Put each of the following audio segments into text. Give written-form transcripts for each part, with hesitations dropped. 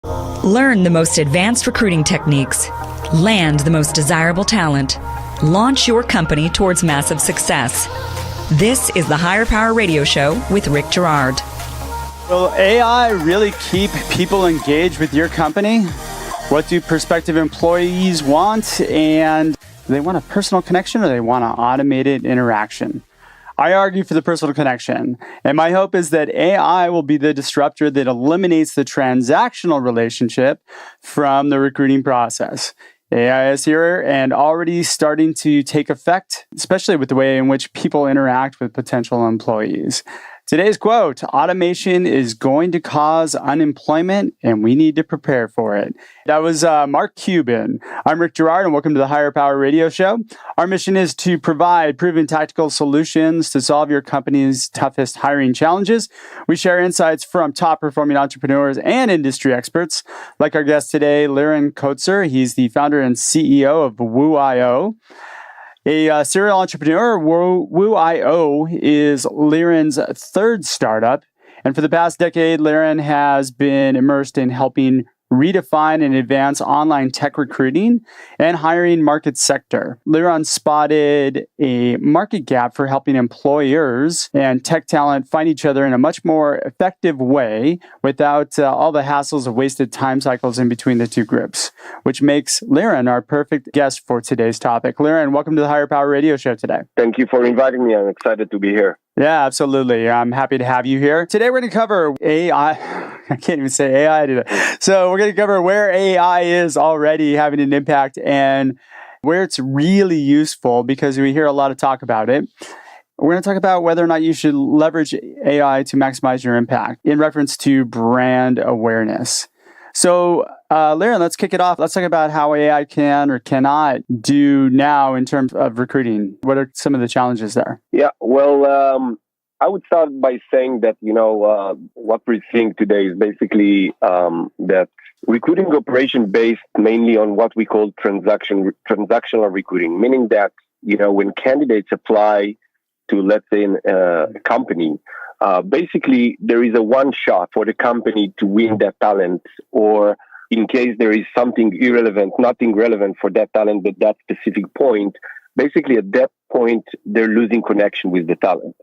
Learn the most advanced recruiting techniques. Land the most desirable talent. Launch your company towards massive success. This is the Higher Power Radio Show with Rick Girard. Will AI really keep people engaged with your company? What do prospective employees want? And do they want a personal connection or they want an automated interaction? I argue for the personal connection, and my hope is that AI will be the disruptor that eliminates the transactional relationship from the recruiting process. AI is here and already starting to take effect, especially with the way in which people interact with potential employees. Today's quote, automation is going to cause unemployment and we need to prepare for it. That was Mark Cuban. I'm Rick Girard and welcome to the Higher Power Radio Show. Our mission is to provide proven tactical solutions to solve your company's toughest hiring challenges. We share insights from top performing entrepreneurs and industry experts, like our guest today, Liran Kotzer. He's the founder and CEO of Woo.io. A serial entrepreneur, Woo.io is Liran's third startup. And for the past decade, Liran has been immersed in helping redefine and advance online tech recruiting and hiring market sector. Liran spotted a market gap for helping employers and tech talent find each other in a much more effective way without all the hassles of wasted time cycles in between the two groups, which makes Liran our perfect guest for today's topic. Liran, welcome to the Higher Power Radio Show today. Thank you for inviting me. I'm excited to be here. Yeah, absolutely. I'm happy to have you here. Today we're going to cover AI. I can't even say AI today. So we're going to cover where AI is already having an impact and where it's really useful because we hear a lot of talk about it. We're going to talk about whether or not you should leverage AI to maximize your impact in reference to brand awareness. So, Liran, let's kick it off. Let's talk about how AI can or cannot do now in terms of recruiting. What are some of the challenges there? Yeah, well, I would start by saying that, what we're seeing today is basically that recruiting operation based mainly on what we call transactional recruiting, meaning that, when candidates apply to, let's say, a company, basically, there is a one shot for the company to win that talent, or in case there is something nothing relevant for that talent at that specific point, basically at that point, they're losing connection with the talent.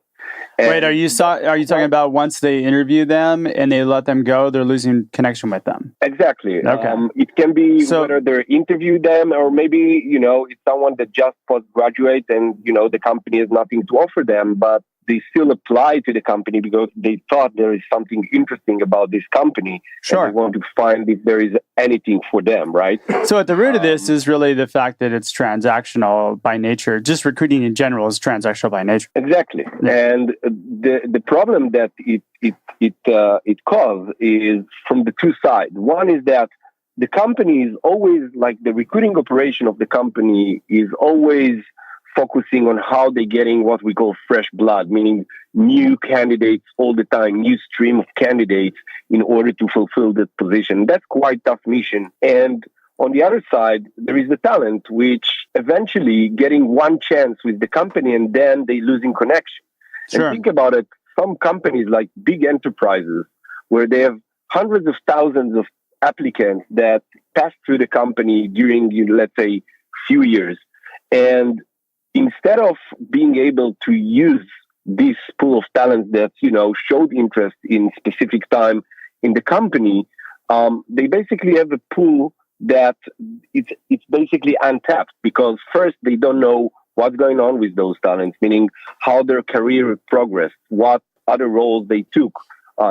And wait, are you talking about once they interview them and they let them go, they're losing connection with them? Exactly. Okay. It can be whether they interview them or maybe, it's someone that just postgraduate and, the company has nothing to offer them, but they still apply to the company because they thought there is something interesting about this company. Sure. And they want to find if there is anything for them, right? So at the root of this is really the fact that it's transactional by nature. Just recruiting in general is transactional by nature. Exactly. Yeah. And the problem that it caused is from the two sides. One is that the company is always, like the recruiting operation of the company is always focusing on how they're getting what we call fresh blood, meaning new candidates all the time, new stream of candidates in order to fulfill that position. That's quite tough mission. And on the other side, there is the talent, which eventually getting one chance with the company and then they losing connection. Sure. And think about it, some companies like big enterprises where they have hundreds of thousands of applicants that pass through the company during, let's say, few years. And instead of being able to use this pool of talent that, showed interest in specific time in the company, they basically have a pool that it's basically untapped because first, they don't know what's going on with those talents, meaning how their career progressed, what other roles they took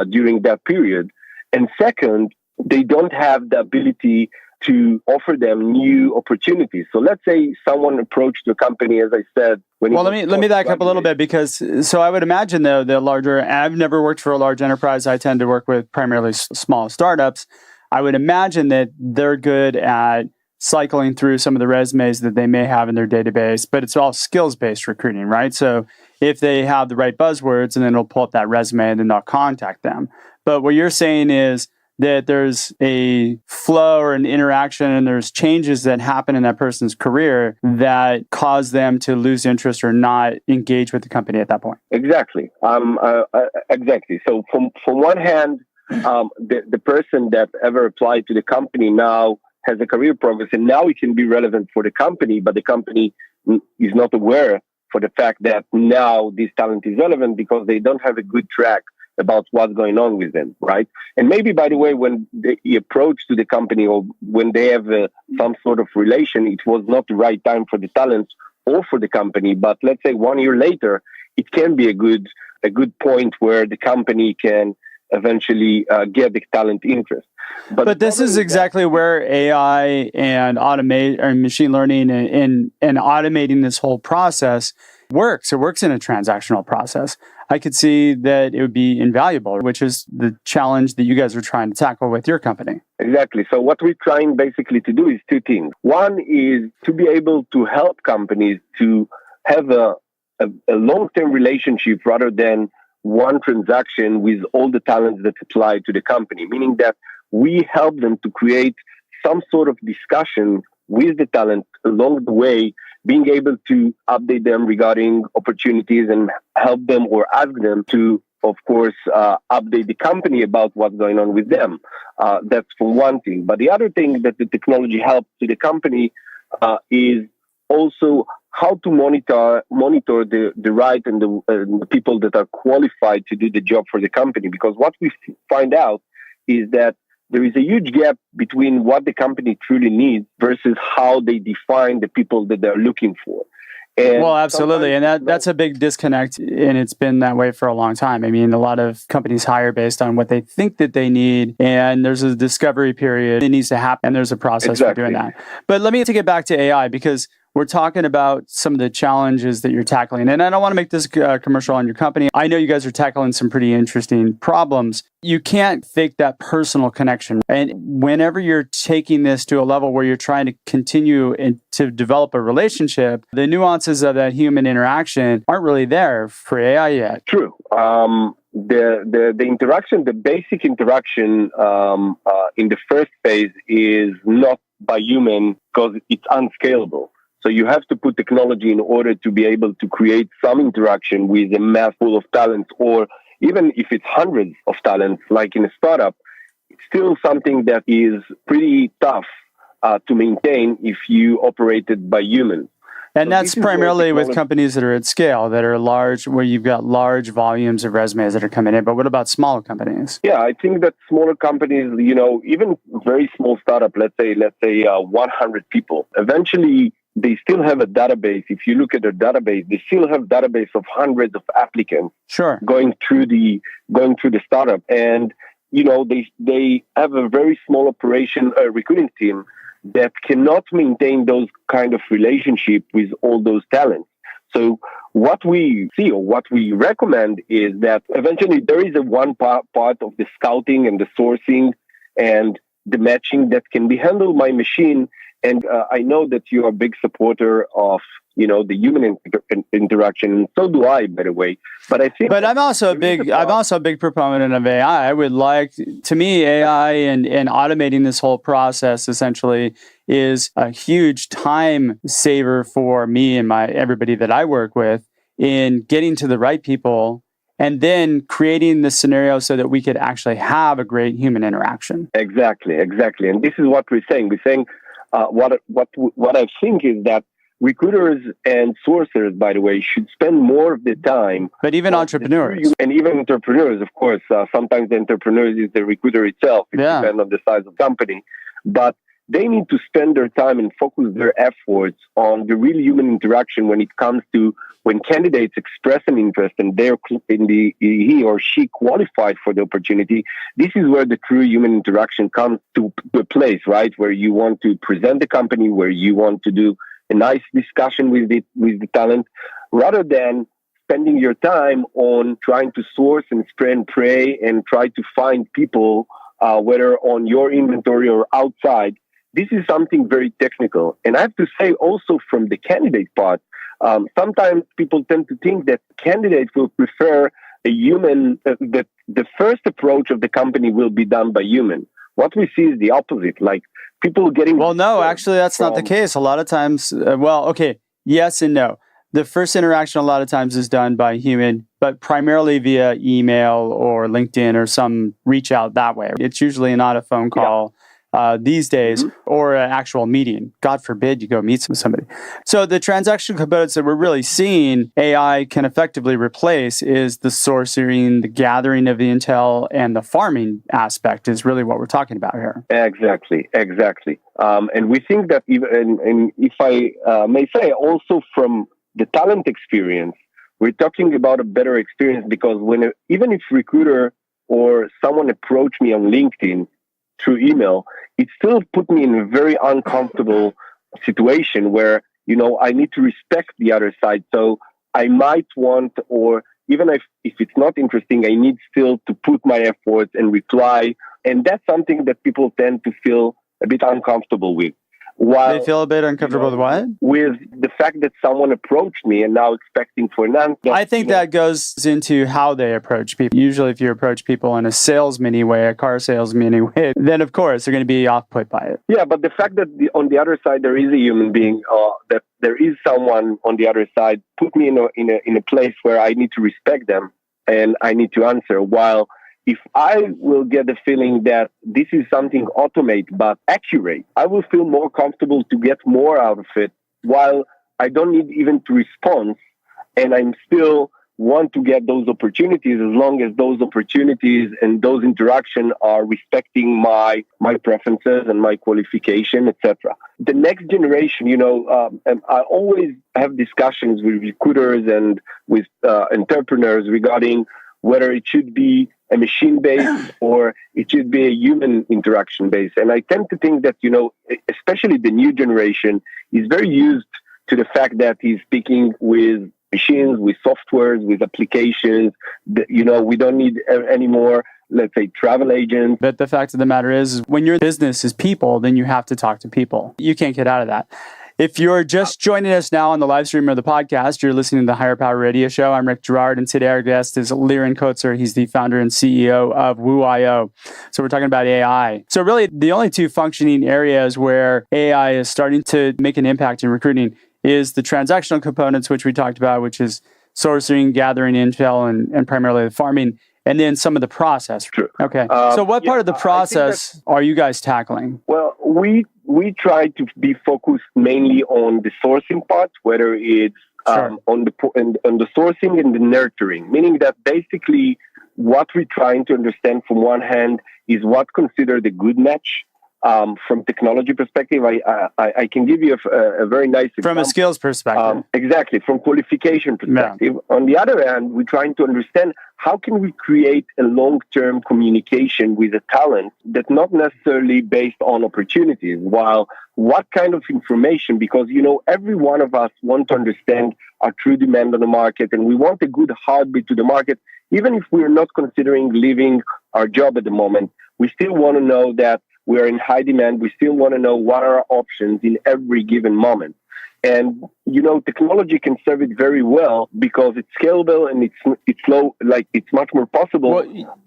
during that period. And second, they don't have the ability to offer them new opportunities. So let's say someone approached the company, as I said. Let me back up a little bit because I would imagine though the larger. I've never worked for a large enterprise. I tend to work with primarily small startups. I would imagine that they're good at cycling through some of the resumes that they may have in their database, but it's all skills-based recruiting, right? So if they have the right buzzwords, and then it'll pull up that resume, and then they'll contact them. But what you're saying is that there's a flow or an interaction and there's changes that happen in that person's career that cause them to lose interest or not engage with the company at that point. Exactly. Exactly. So from one hand, the person that ever applied to the company now has a career progress, and now it can be relevant for the company, but the company is not aware for the fact that now this talent is relevant because they don't have a good track about what's going on with them, right? And maybe, by the way, when they approach to the company or when they have some sort of relation, it was not the right time for the talent or for the company. But let's say 1 year later, it can be a good point where the company can eventually get the talent interest. But this is exactly where AI and machine learning and automating this whole process works. It works in a transactional process. I could see that it would be invaluable, which is the challenge that you guys are trying to tackle with your company. Exactly. So what we're trying basically to do is two things. One is to be able to help companies to have a long-term relationship rather than one transaction with all the talents that apply to the company, meaning that we help them to create some sort of discussion with the talent along the way, being able to update them regarding opportunities and help them or ask them to, of course, update the company about what's going on with them. That's for one thing. But the other thing that the technology helps to the company is also how to monitor the right and the people that are qualified to do the job for the company. Because what we find out is that there is a huge gap between what the company truly needs versus how they define the people that they're looking for. And well, absolutely. And that's a big disconnect. And it's been that way for a long time. I mean, a lot of companies hire based on what they think that they need. And there's a discovery period. It needs to happen. And there's a process for doing that. But let me take it back to AI, because we're talking about some of the challenges that you're tackling. And I don't want to make this commercial on your company. I know you guys are tackling some pretty interesting problems. You can't fake that personal connection. And whenever you're taking this to a level where you're trying to continue to develop a relationship, the nuances of that human interaction aren't really there for AI yet. True. The interaction, the basic interaction in the first phase is not by human because it's unscalable. So you have to put technology in order to be able to create some interaction with a mass pool of talents, or even if it's hundreds of talents, like in a startup, it's still something that is pretty tough to maintain if you operate it by humans. And that's primarily with companies that are at scale, that are large, where you've got large volumes of resumes that are coming in. But what about smaller companies? Yeah, I think that smaller companies, even very small startup, let's say 100 people, eventually they still have a database. If you look at their database, they still have database of hundreds of applicants going through the startup. And, they have a very small recruiting team that cannot maintain those kind of relationship with all those talents. So what we see or what we recommend is that eventually there is a one part of the scouting and the sourcing and the matching that can be handled by machine. And I know that you are a big supporter of, the human interaction, and so do I, by the way. But I think, I'm also a big proponent of AI. I would like, to me, AI and automating this whole process essentially is a huge time saver for me and everybody that I work with in getting to the right people, and then creating the scenario so that we could actually have a great human interaction. Exactly. And this is what we're saying. We're saying what I think is that recruiters and sourcers, by the way, should spend more of the time. But even entrepreneurs. And even entrepreneurs, of course. Sometimes the entrepreneur is the recruiter itself. It depends on the size of the company. But they need to spend their time and focus their efforts on the real human interaction when it comes to when candidates express an interest and he or she qualified for the opportunity. This is where the true human interaction comes to a place, right? Where you want to present the company, where you want to do a nice discussion with the talent, rather than spending your time on trying to source and spray and pray and try to find people, whether on your inventory or outside. This is something very technical. And I have to say also from the candidate part, sometimes people tend to think that candidates will prefer a human, that the first approach of the company will be done by human. What we see is the opposite, like people getting... Well, no, actually, that's not the case. A lot of times, yes and no. The first interaction a lot of times is done by human but primarily via email or LinkedIn or some reach out that way. It's usually not a phone call these days or an actual meeting. God forbid you go meet somebody. So the transactional components that we're really seeing AI can effectively replace is the sourcing, the gathering of the intel, and the farming aspect is really what we're talking about here. Exactly. And we think that even, and if I may say, also from the talent experience, we're talking about a better experience because even if recruiter or someone approached me on LinkedIn through email, it still put me in a very uncomfortable situation where, I need to respect the other side. So I might want, or even if it's not interesting, I need still to put my efforts and reply. And that's something that people tend to feel a bit uncomfortable with. They feel a bit uncomfortable with what? With the fact that someone approached me and now expecting for an answer. I think that goes into how they approach people. Usually if you approach people in a salesman-y way, a car salesman-y way, then of course they're going to be off-put by it. Yeah, but the fact that on the other side there is a human being, that there is someone on the other side, put me in a place where I need to respect them and I need to answer. While if I will get the feeling that this is something automate but accurate, I will feel more comfortable to get more out of it while I don't need even to respond. And I'm still want to get those opportunities as long as those opportunities and those interactions are respecting my preferences and my qualification, etc. The next generation, I always have discussions with recruiters and with entrepreneurs regarding whether it should be a machine-based or it should be a human interaction-based. And I tend to think that, especially the new generation is very used to the fact that he's speaking with machines, with softwares, with applications. We don't need any more, let's say, travel agents. But the fact of the matter is when your business is people, then you have to talk to people. You can't get out of that. If you're just joining us now on the live stream or the podcast, you're listening to the Higher Power Radio Show. I'm Rick Girard, and today our guest is Liran Kotzer. He's the founder and CEO of Woo.io. So we're talking about AI. So really, the only two functioning areas where AI is starting to make an impact in recruiting is the transactional components, which we talked about, which is sourcing, gathering intel, and primarily the farming, and then some of the process. True. Okay. So what part of the process are you guys tackling? Well, we try to be focused mainly on the sourcing part, whether it's on the sourcing and the nurturing, meaning that basically what we're trying to understand from one hand is what considered a good match. From technology perspective, I can give you a very nice example. From a skills perspective. Exactly, from qualification perspective. Yeah. On the other hand, we're trying to understand how can we create a long-term communication with a talent that's not necessarily based on opportunities, while what kind of information, because, every one of us want to understand our true demand on the market, and we want a good heartbeat to the market, even if we're not considering leaving our job at the moment. We still want to know that we are in high demand. We still want to know what are our options in every given moment. And, technology can serve it very well because it's scalable and it's low, like it's much more possible.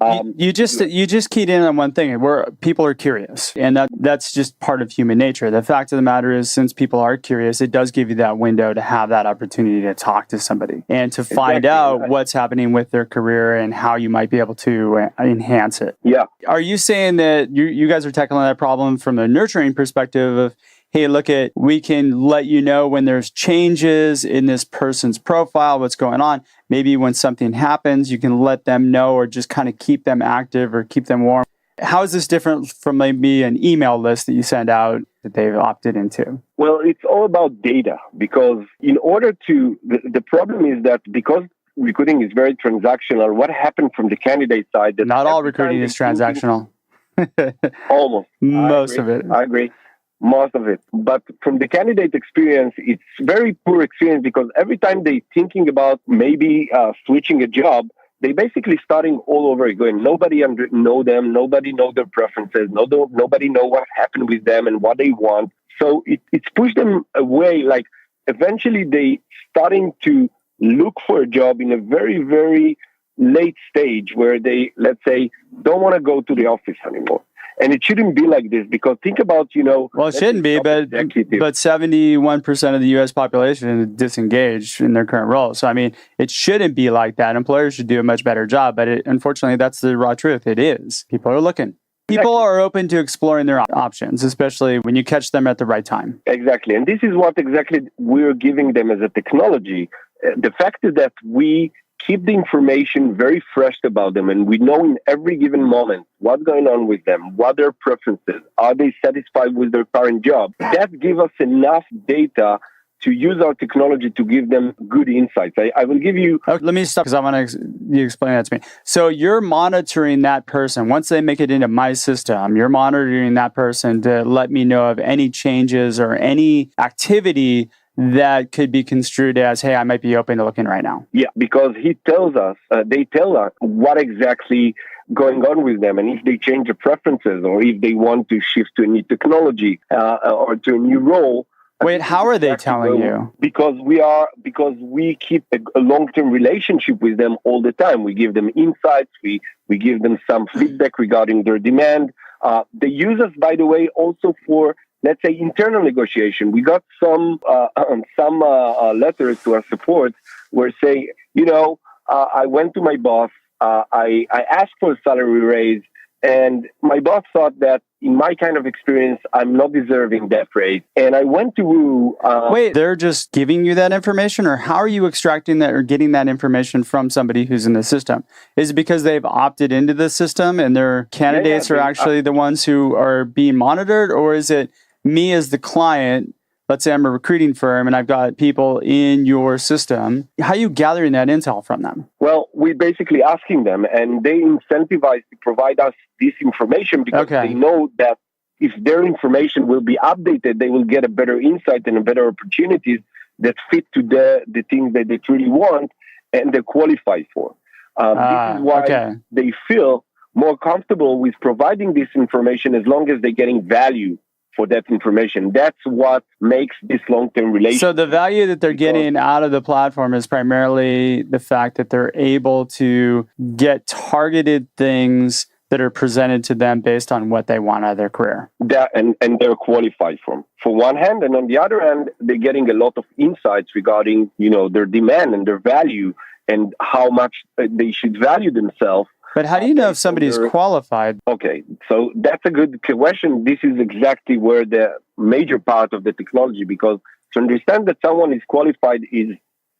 Well, you just keyed in on one thing where people are curious, and that's just part of human nature. The fact of the matter is, since people are curious, it does give you that window to have that opportunity to talk to somebody and to find out what's happening with their career and how you might be able to enhance it. Yeah. Are you saying that you guys are tackling that problem from a nurturing perspective of, hey, we can let you know when there's changes in this person's profile, what's going on. Maybe when something happens, you can let them know or just kind of keep them active or keep them warm. How is this different from maybe an email list that you send out that they've opted into? Well, it's all about data because the problem is that because recruiting is very transactional, what happened from the candidate side? That not all recruiting is transactional. Almost. Most of it. I agree. Most of it. But from the candidate experience, it's very poor experience because every time they're thinking about maybe switching a job, they basically starting all over again. Nobody know them. Nobody know their preferences. Nobody know what happened with them and what they want. So it's pushed them away. Like eventually they starting to look for a job in a very, very late stage where they, let's say, don't want to go to the office anymore. And it shouldn't be like this, because think about, Well, it shouldn't be, but 71% of the U.S. population is disengaged in their current role. So, I mean, it shouldn't be like that. Employers should do a much better job, but unfortunately, that's the raw truth. It is. People are looking. People are open to exploring their options, especially when you catch them at the right time. Exactly. And this is what exactly we're giving them as a technology. The fact is that we keep the information very fresh about them, and we know in every given moment what's going on with them, what their preferences, are they satisfied with their current job. That gives us enough data to use our technology to give them good insights. I will give you... Let me stop because I want you to explain that to me. So you're monitoring that person. Once they make it into my system, you're monitoring that person to let me know of any changes or any activity that could be construed as, hey, I might be open to looking right now. Yeah, because they tell us what exactly going on with them, and if they change their preferences or if they want to shift to a new technology or to a new role. Wait, how are they telling you? Because we keep a long-term relationship with them all the time. We give them insights. We give them some feedback regarding their demand. They use us, by the way, also for, let's say, internal negotiation. We got some letters to our support where say, I went to my boss. I asked for a salary raise, and my boss thought that in my kind of experience, I'm not deserving that raise. And I went to... Wait, they're just giving you that information? Or how are you extracting that or getting that information from somebody who's in the system? Is it because they've opted into the system and their candidates are actually the ones who are being monitored? Or is it me as the client? Let's say I'm a recruiting firm and I've got people in your system. How are you gathering that intel from them? Well, we're basically asking them, and they incentivize to provide us this information because they know that if their information will be updated, they will get a better insight and a better opportunities that fit to the things that they truly want and they qualify for. This is why they feel more comfortable with providing this information as long as they're getting value for that information. That's what makes this long-term relationship. So the value that they're getting out of the platform is primarily the fact that they're able to get targeted things that are presented to them based on what they want out of their career. And they're qualified for one hand, and on the other hand, they're getting a lot of insights regarding, their demand and their value and how much they should value themselves. But how do you know if somebody's qualified? Okay, so that's a good question. This is exactly where the major part of the technology, because to understand that someone is qualified is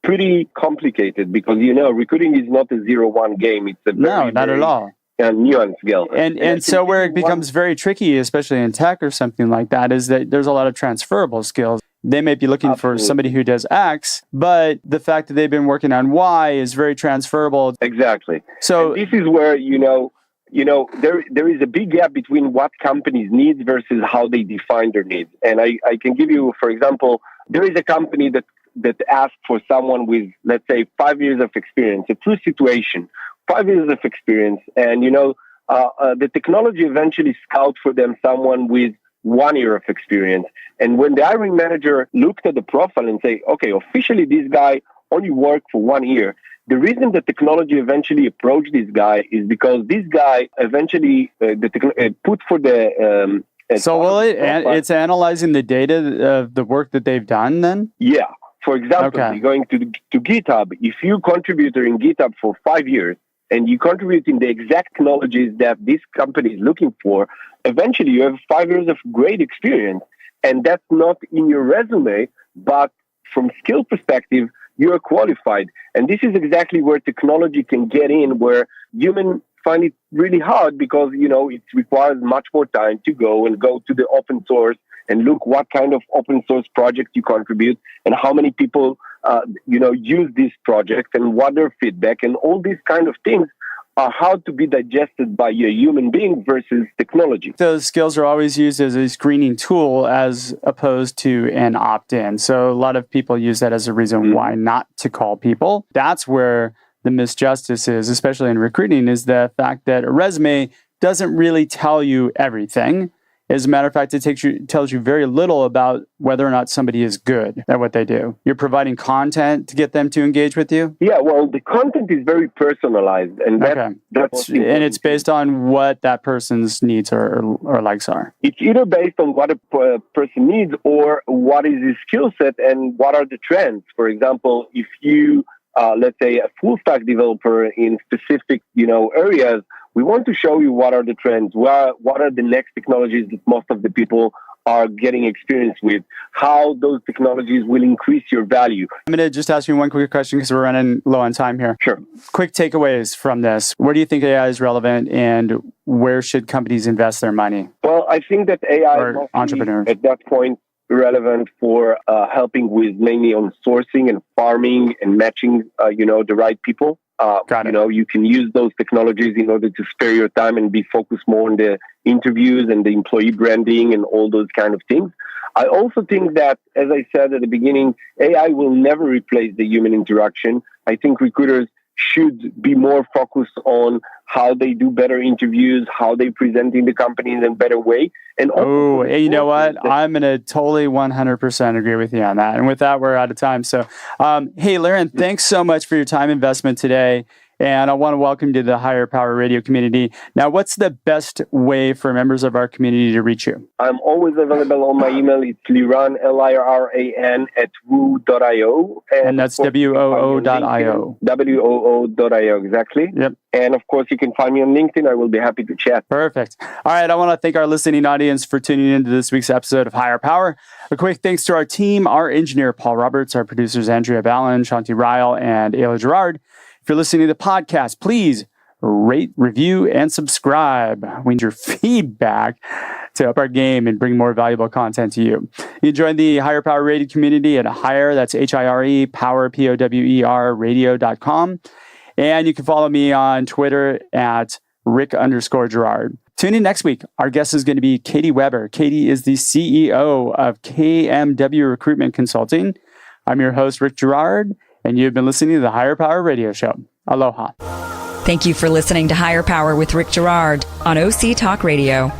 pretty complicated, because, recruiting is not a 0-1 game. It's a very, not at all. Nuanced game. And so where it becomes very tricky, especially in tech or something like that, is that there's a lot of transferable skills. They may be looking for somebody who does X, but the fact that they've been working on Y is very transferable. Exactly. So and this is where, there is a big gap between what companies need versus how they define their needs. And I can give you, for example, there is a company that asks for someone with, let's say, 5 years of experience, a true situation, 5 years of experience. And, the technology eventually scouts for them someone with 1 year of experience. And when the hiring manager looked at the profile and say, okay, officially this guy only worked for 1 year, the reason the technology eventually approached this guy is because this guy eventually put for the... it's analyzing the data of the work that they've done then? Yeah. For example, you're going to GitHub. If you contributor in GitHub for 5 years, and you contribute in the exact technologies that this company is looking for, eventually you have 5 years of great experience. And that's not in your resume, but from skill perspective, you're qualified. And this is exactly where technology can get in, where humans find it really hard because, it requires much more time to go to the open source and look what kind of open source project you contribute and how many people use this project and what their feedback, and all these kind of things are how to be digested by a human being versus technology. Those skills are always used as a screening tool as opposed to an opt-in. So a lot of people use that as a reason why not to call people. That's where the misjustice is, especially in recruiting, is the fact that a resume doesn't really tell you everything. As a matter of fact, tells you very little about whether or not somebody is good at what they do. You're providing content to get them to engage with you? Yeah, well, the content is very personalized, and it's based on what that person's needs or likes are. It's either based on what a person needs or what is his skill set and what are the trends. For example, if you, let's say, a full stack developer in specific, areas, we want to show you what are the trends, what are the next technologies that most of the people are getting experience with, how those technologies will increase your value. I'm going to just ask you one quick question because we're running low on time here. Sure. Quick takeaways from this. Where do you think AI is relevant and where should companies invest their money? Well, I think that AI or entrepreneurs at that point relevant for helping with mainly on sourcing and farming and matching, the right people. Got it. You can use those technologies in order to spare your time and be focused more on the interviews and the employee branding and all those kind of things. I also think that, as I said at the beginning, AI will never replace the human interaction. I think recruiters should be more focused on how they do better interviews, how they present in the company in a better way. And you know what? I'm going to totally 100% agree with you on that. And with that, we're out of time. So, hey, Liran, thanks so much for your time investment today. And I want to welcome you to the Higher Power Radio community. Now, what's the best way for members of our community to reach you? I'm always available on my email. It's Liran, Liran, @woo.io. And that's WOO.io. WOO.io, exactly. Yep. And of course, you can find me on LinkedIn. I will be happy to chat. Perfect. All right. I want to thank our listening audience for tuning into this week's episode of Higher Power. A quick thanks to our team, our engineer, Paul Roberts, our producers, Andrea Ballin, Shanti Ryle, and Ayla Gerard. If you're listening to the podcast, please rate, review, and subscribe. We need your feedback to up our game and bring more valuable content to you. You can join the Higher Power Radio community at Higher, that's HIRE, Power, POWER, radio.com. And you can follow me on Twitter at Rick_Gerard. Tune in next week. Our guest is going to be Katie Weber. Katie is the CEO of KMW Recruitment Consulting. I'm your host, Rick Gerard, and you've been listening to the Higher Power Radio Show. Aloha. Thank you for listening to Higher Power with Rick Gerard on OC Talk Radio.